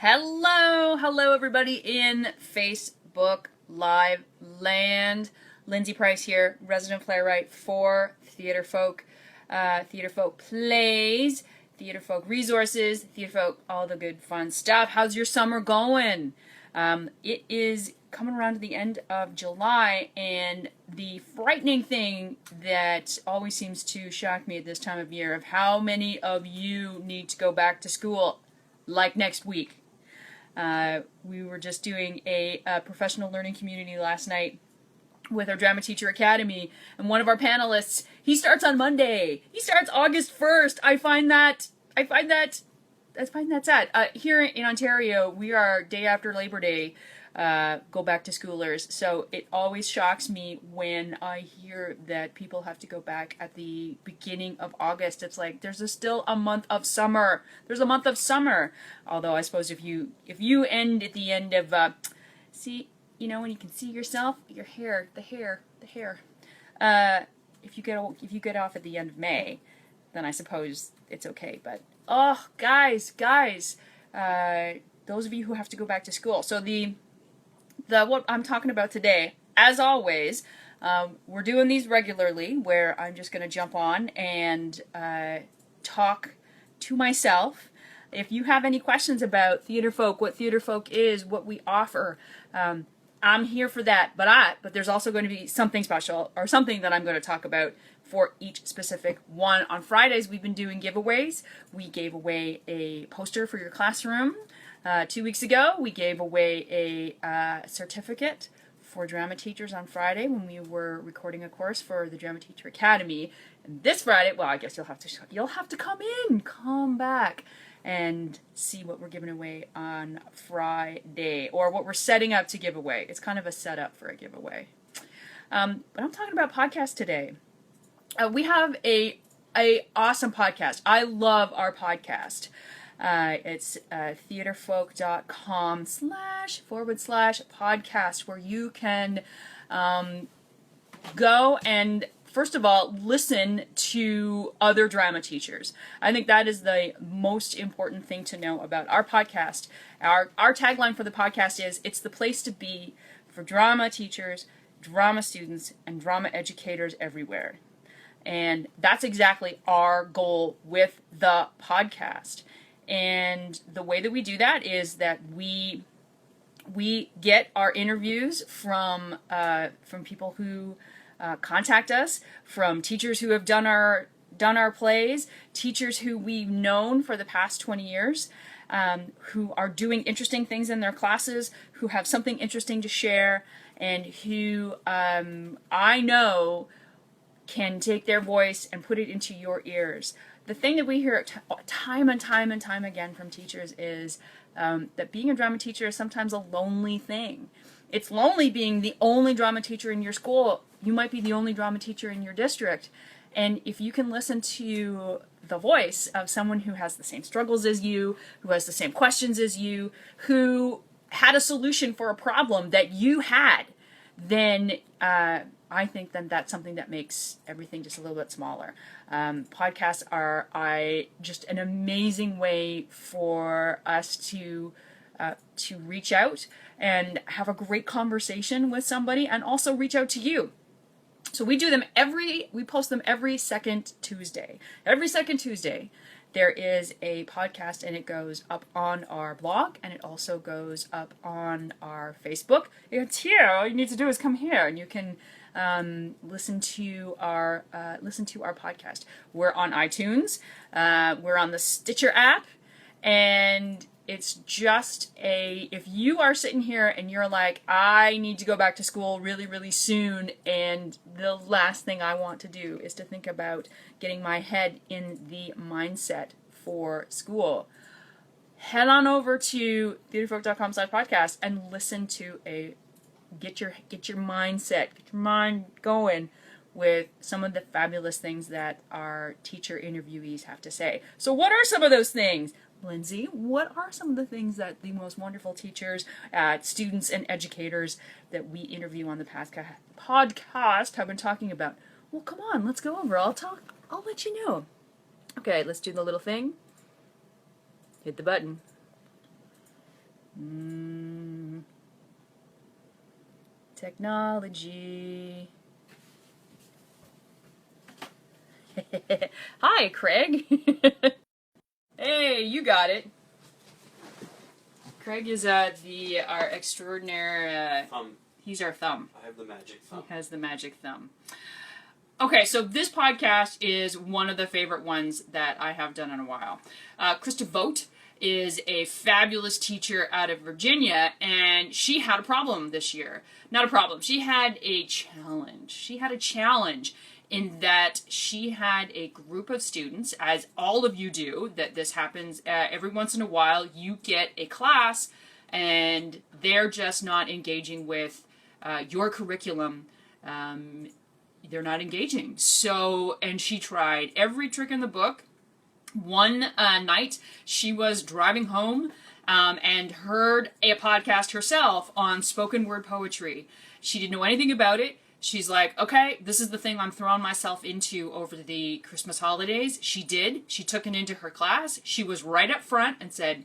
Hello everybody in Facebook Live land. Lindsay Price here, resident playwright for Theatre Folk Plays, Theatre Folk Resources, Theatre Folk, all the good fun stuff. How's your summer going? It is coming around to the end of July, and the frightening thing that always seems to shock me at this time of year of how many of you need to go back to school like next week. We were just doing a professional learning community last night with our Drama Teacher Academy, and one of our panelists, he starts on Monday. He starts August 1st. I find that sad. Here in Ontario, we are day after Labor Day, go back to schoolers. So it always shocks me when I hear that people have to go back at the beginning of August. It's like there's still a month of summer. There's a month of summer. Although I suppose if you end at the end of when you can see yourself, your hair, the hair. If you get off at the end of May, then I suppose it's okay. But guys, those of you who have to go back to school. So what I'm talking about today, as always, we're doing these regularly, where I'm just going to jump on and talk to myself. If you have any questions about Theatre Folk, what Theatre Folk is, what we offer, I'm here for that. But there's also going to be something special, or something that I'm going to talk about for each specific one. On Fridays, we've been doing giveaways. We gave away a poster for your classroom. 2 weeks ago, we gave away a certificate for drama teachers on Friday when we were recording a course for the Drama Teacher Academy. And this Friday, well, I guess you'll have to come back and see what we're giving away on Friday, or what we're setting up to give away. It's kind of a setup for a giveaway. But I'm talking about podcasts today. We have a awesome podcast. I love our podcast. It's theatrefolk.com//podcast, where you can go and, first of all, listen to other drama teachers. I think that is the most important thing to know about our podcast. Our tagline for the podcast is, it's the place to be for drama teachers, drama students, and drama educators everywhere. And that's exactly our goal with the podcast. And the way that we do that is that we get our interviews from people who contact us, from teachers who have done our plays, teachers who we've known for the past 20 years, who are doing interesting things in their classes, who have something interesting to share, and who I know can take their voice and put it into your ears. The thing that we hear time and time again from teachers is that being a drama teacher is sometimes a lonely thing. It's lonely being the only drama teacher in your school. You might be the only drama teacher in your district. And if you can listen to the voice of someone who has the same struggles as you, who has the same questions as you, who had a solution for a problem that you had, then I think then that's something that makes everything just a little bit smaller. Podcasts are just an amazing way for us to reach out and have a great conversation with somebody, and also reach out to you. So we post them every second Tuesday. Every second Tuesday, there is a podcast, and it goes up on our blog, and it also goes up on our Facebook. It's here. All you need to do is come here, and you can listen to our podcast. We're on iTunes. We're on the Stitcher app, and it's just if you are sitting here and you're like, I need to go back to school really, really soon, and the last thing I want to do is to think about getting my head in the mindset for school, head on over to theatrefolk.com/podcast and listen to get your mindset, get your mind going with some of the fabulous things that our teacher interviewees have to say. So what are some of those things? Lindsay, what are some of the things that the most wonderful teachers, students, and educators that we interview on the podcast have been talking about? Well, come on, let's go over. I'll let you know. Okay, let's do the little thing. Hit the button. Technology. Hi, Craig. Hey, you got it. Craig is our extraordinary. He's our thumb. I have the magic thumb. He has the magic thumb. Okay, so this podcast is one of the favorite ones that I have done in a while. Krista Vogt is a fabulous teacher out of Virginia, and she had a problem this year. Not a problem. She had a challenge. She had a challenge in that she had a group of students, as all of you do, that this happens every once in a while. You get a class, and they're just not engaging with your curriculum. They're not engaging. So, and she tried every trick in the book. One night, she was driving home and heard a podcast herself on spoken word poetry. She didn't know anything about it. She's like, okay, this is the thing I'm throwing myself into over the Christmas holidays. She did. She took it into her class. She was right up front and said,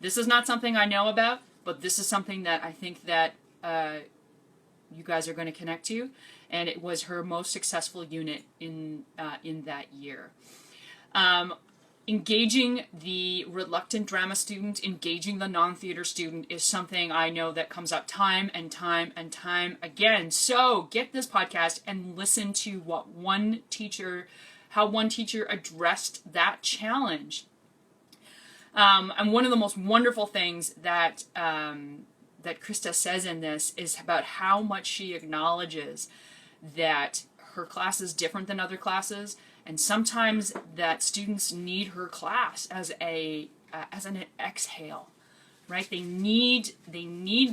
this is not something I know about, but this is something that I think that you guys are going to connect to. And it was her most successful unit in that year. Engaging the reluctant drama student, engaging the non-theater student is something I know that comes up time and time and time again. So get this podcast and listen to how one teacher addressed that challenge. And one of the most wonderful things that Krista says in this is about how much she acknowledges that her class is different than other classes, and sometimes that students need her class as an exhale, right? They need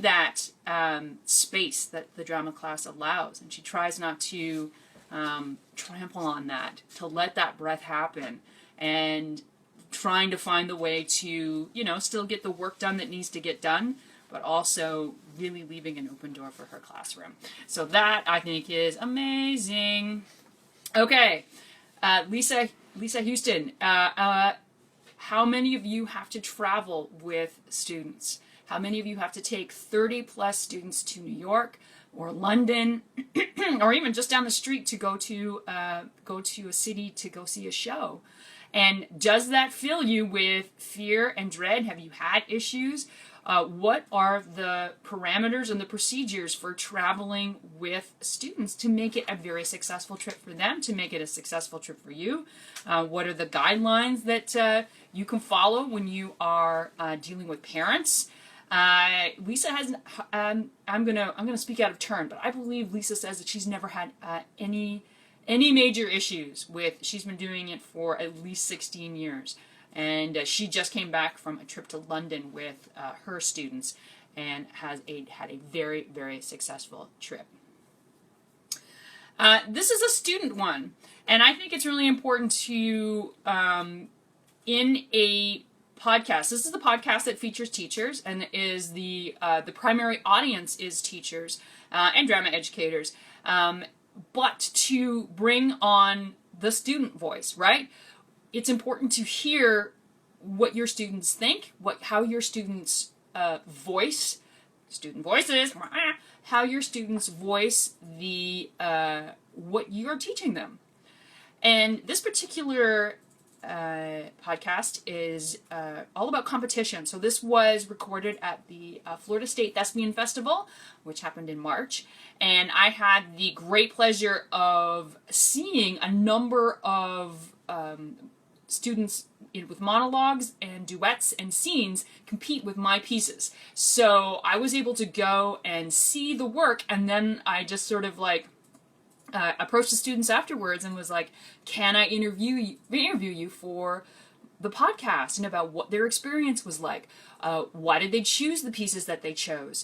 that space that the drama class allows, and she tries not to trample on that, to let that breath happen, and trying to find the way to, still get the work done that needs to get done, but also really leaving an open door for her classroom. So that, I think, is amazing. Okay, Lisa Houston, how many of you have to travel with students? How many of you have to take 30 plus students to New York or London, or even just down the street to go to a city to go see a show? And does that fill you with fear and dread? Have you had issues? What are the parameters and the procedures for traveling with students to make it a very successful trip for them, to make it a successful trip for you? What are the guidelines that you can follow when you are dealing with parents? Lisa has. I'm gonna speak out of turn, but I believe Lisa says that she's never had any major issues with. She's been doing it for at least 16 years. And she just came back from a trip to London with her students and had a very, very successful trip. This is a student one, and I think it's really important to, in a podcast, this is the podcast that features teachers and is the primary audience is teachers and drama educators, but to bring on the student voice, right? It's important to hear what your students think, how your students student voices, how your students voice what you're teaching them. And this particular podcast is all about competition. So this was recorded at the Florida State Thespian Festival, which happened in March. And I had the great pleasure of seeing a number of students with monologues and duets and scenes compete with my pieces. So I was able to go and see the work, and then I just sort of approached the students afterwards and was like, can I interview you for the podcast, and about what their experience was like? Why did they choose the pieces that they chose?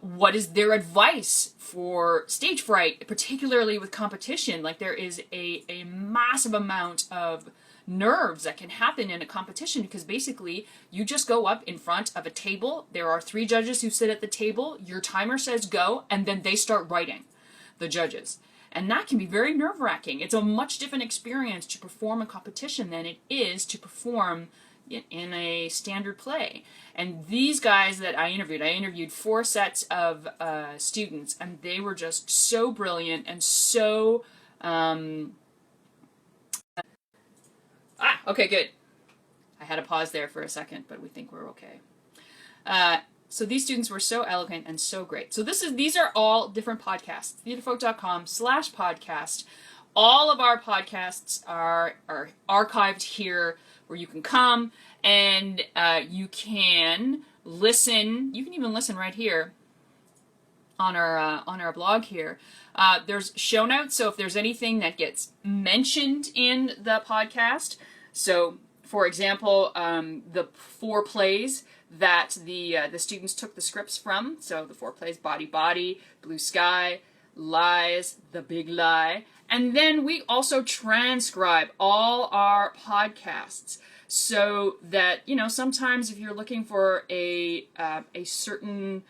What is their advice for stage fright, particularly with competition? Like, there is a massive amount of nerves that can happen in a competition, because basically you just go up in front of a table. There are 3 judges who sit at the table. Your timer says go, and then they start writing, the judges. And that can be very nerve-wracking. It's a much different experience to perform a competition than it is to perform, in a standard play. And these guys that I interviewed 4 sets of students, and they were just so brilliant and so... okay, good. I had a pause there for a second, but we think we're okay. So these students were so eloquent and so great. So these are all different podcasts. theaterfolk.com/podcast. All of our podcasts are archived here, where you can come and you can listen. You can even listen right here on our blog here. There's show notes, so if there's anything that gets mentioned in the podcast, so for example, the 4 plays that the students took the scripts from. So the 4 plays: Body Body, Blue Sky, Lies, The Big Lie. And then we also transcribe all our podcasts so that, sometimes if you're looking for a certain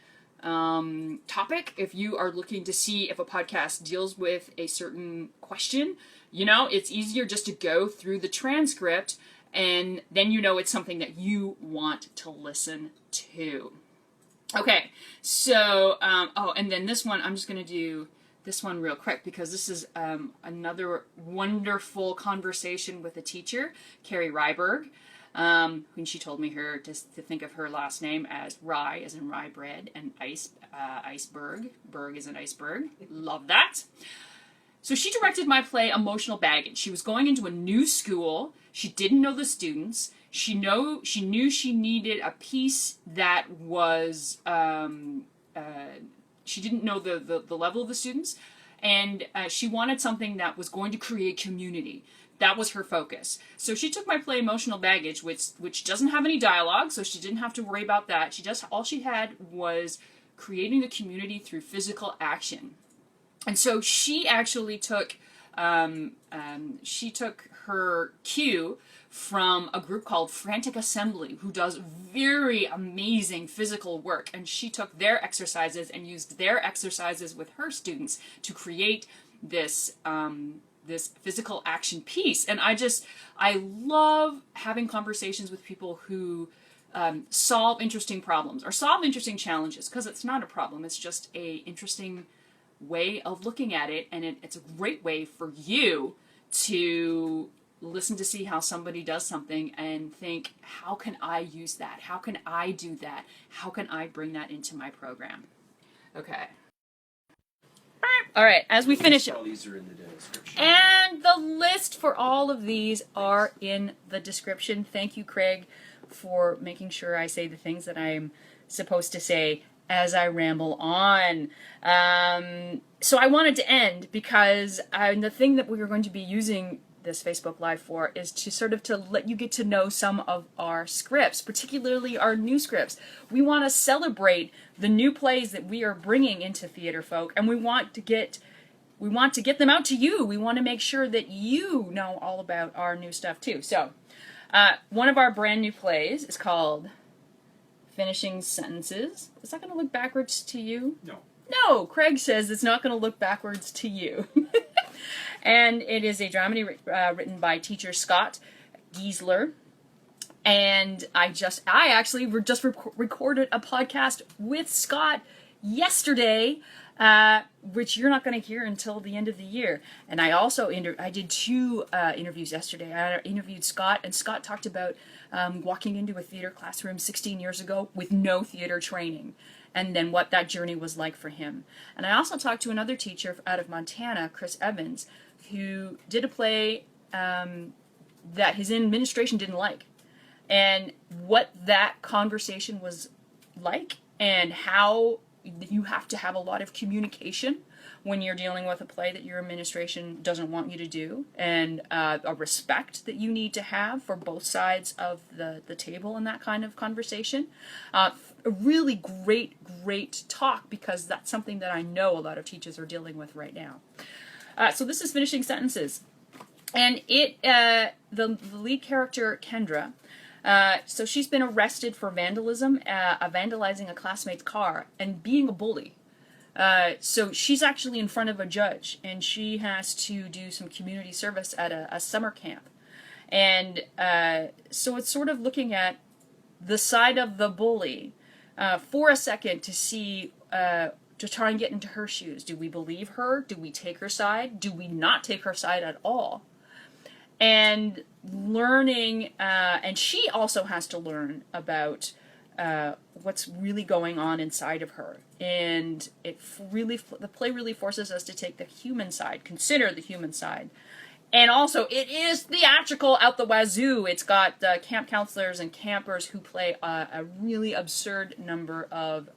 topic, if you are looking to see if a podcast deals with a certain question, it's easier just to go through the transcript, and then it's something that you want to listen to. Okay, so, and then this one, I'm just going to do this one real quick, because this is another wonderful conversation with a teacher, Carrie Ryberg, when she told me to think of her last name as Rye, as in rye bread, and iceberg. Berg is an iceberg. Love that. So she directed my play Emotional Baggage. She was going into a new school. She didn't know the students. She knew she needed a piece that was, she didn't know the level of the students, and she wanted something that was going to create community. That was her focus. So she took my play Emotional Baggage, which doesn't have any dialogue, so she didn't have to worry about that. All she had was creating the community through physical action. And so she actually took her cue from a group called Frantic Assembly, who does very amazing physical work. And she took their exercises and used their exercises with her students to create this physical action piece. And I love having conversations with people who solve interesting problems or solve interesting challenges, because it's not a problem, it's just a interesting way of looking at it, and it's a great way for you to listen to see how somebody does something and think, how can I use that? How can I do that? How can I bring that into my program? Okay. All right, as we finish it. All these are in the description. And the list for all of these are in the description. Thank you, Craig, for making sure I say the things that I'm supposed to say as I ramble on. So I wanted to end because the thing that we are going to be using this Facebook Live for is to let you get to know some of our scripts, particularly our new scripts. We want to celebrate the new plays that we are bringing into Theater Folk, and we want to get them out to you. We want to make sure that you know all about our new stuff too. So one of our brand new plays is called Finishing Sentences. Is that going to look backwards to you? No. No, Craig says it's not going to look backwards to you. And it is a dramedy written by teacher Scott Giessler. And I actually recorded a podcast with Scott yesterday, which you're not going to hear until the end of the year. And I also I did 2 interviews yesterday. I interviewed Scott, and Scott talked about walking into a theater classroom 16 years ago with no theater training, and then what that journey was like for him. And I also talked to another teacher out of Montana, Chris Evans, who did a play that his administration didn't like, and what that conversation was like, and how you have to have a lot of communication when you're dealing with a play that your administration doesn't want you to do, and a respect that you need to have for both sides of the table in that kind of conversation. A really great talk, because that's something that I know a lot of teachers are dealing with right now. So this is Finishing Sentences. And the lead character, Kendra, so she's been arrested for vandalism, vandalizing a classmate's car, and being a bully. So she's actually in front of a judge, and she has to do some community service at a summer camp. And so it's sort of looking at the side of the bully for a second to see, to try and get into her shoes. Do we believe her? Do we take her side? Do we not take her side at all? And learning, and she also has to learn about what's really going on inside of her. And the play really forces us to take the human side, consider the human side. And also, it is theatrical out the wazoo. It's got camp counselors and campers who play a really absurd number of,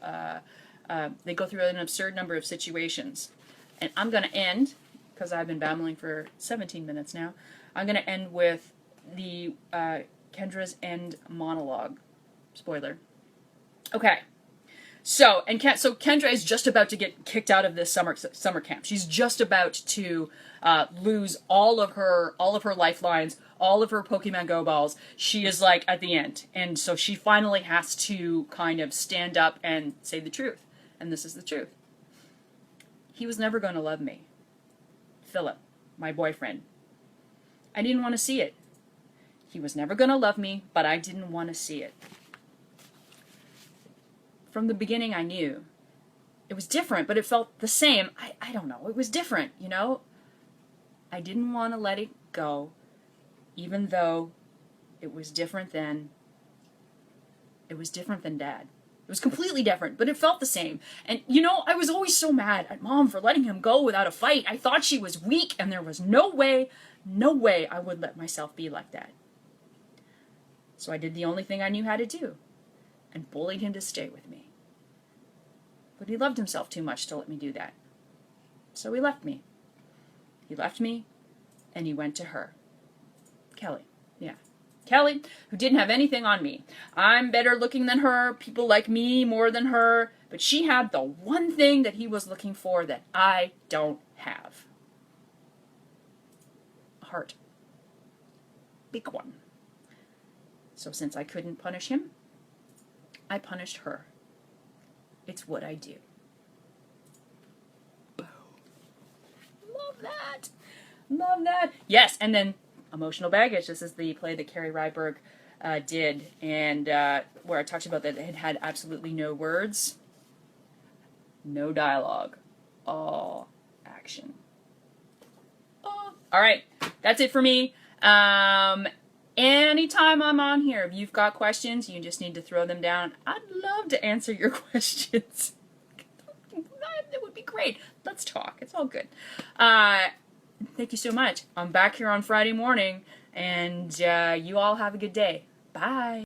they go through an absurd number of situations. And I'm going to end, because I've been babbling for 17 minutes now, I'm going to end with the Kendra's end monologue. Spoiler. Okay. So Kendra is just about to get kicked out of this summer camp. She's just about to lose all of her lifelines, all of her Pokemon Go balls. She is like at the end, and so she finally has to kind of stand up and say the truth. And this is the truth. He was never going to love me. Philip, my boyfriend. I didn't want to see it. He was never going to love me, but I didn't want to see it. From the beginning, I knew. It was different, but it felt the same. I don't know. It was different, you know? I didn't want to let it go, even though it was different than Dad. It was completely different, but it felt the same. And, you know, I was always so mad at Mom for letting him go without a fight. I thought she was weak, and there was no way I would let myself be like that. So I did the only thing I knew how to do, and bullied him to stay with me. But he loved himself too much to let me do that. So he left me. He left me, and he went to her. Kelly. Yeah. Kelly, who didn't have anything on me. I'm better looking than her. People like me more than her. But she had the one thing that he was looking for that I don't have. A heart. Big one. So since I couldn't punish him, I punished her. It's what I do. Love that. Love that. Yes, and then Emotional Baggage. This is the play that Carrie Ryberg did, and where I talked about that it had absolutely no words, no dialogue, all action. Oh. All right, that's it for me. Anytime I'm on here, if you've got questions, you just need to throw them down. I'd love to answer your questions. That would be great. Let's talk. It's all good. Thank you so much. I'm back here on Friday morning, and you all have a good day. Bye.